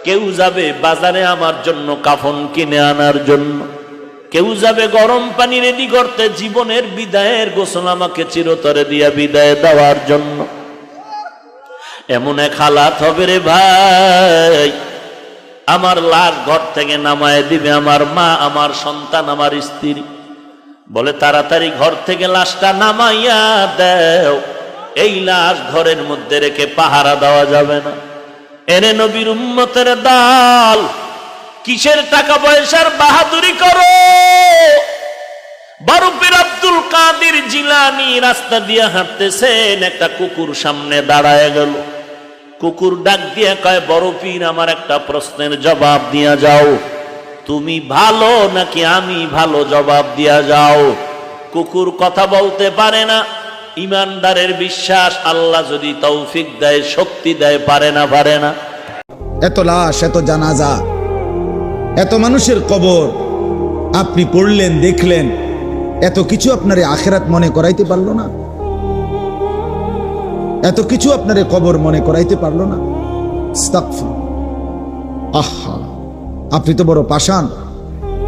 কেউ যাবে বাজারে আমার জন্য কাফন কিনে আনার জন্য, কেউ যাবে গরম পানি রেডি করতে জীবনের বিদায়ের গোসল আমাকে চিরতরে দিয়া বিদায় দেওয়ার জন্য। এমন এক হালাত হবে রে ভাই, আমার লাশ ঘর থেকে নামায় দিবে আমার মা, আমার সন্তান, আমার স্ত্রী। বলে তাড়াতাড়ি ঘর থেকে লাশটা নামাইয়া দেও, এই লাশ ঘরের মধ্যে রেখে পাহারা দেওয়া যাবে না। এরে নবীর উম্মতের দল, কিসের টাকা পয়সার বাহাদুরি করো? বরফের আব্দুল কাদের জিলানী রাস্তা দিয়ে হাঁটতেছেন, একটা কুকুর সামনে দাঁড়ায় গেল। কুকুর ডাক দিয়ে কয়, বড় পীর আমার একটা প্রশ্নের জবাব দিয়া যাও, তুমি ভালো নাকি আমি ভালো, জবাব দিয়া যাও। কুকুর কথা বলতে পারে না, ইমানদারের বিশ্বাস আল্লাহ যদি তৌফিক দেয়, শক্তি দেয়, পারে না? পারে না। এত লাশ, এত জানাজা, এত মানুষের কবর আপনি পড়লেন, দেখলেন, এত কিছু আপনারে আখিরাত মনে করাইতে পারলো না? এত কিছু আপনারে কবর মনে করাইতে পারলো না? আস্তাগফির। আহা, আপনি তো বড় পাষাণ।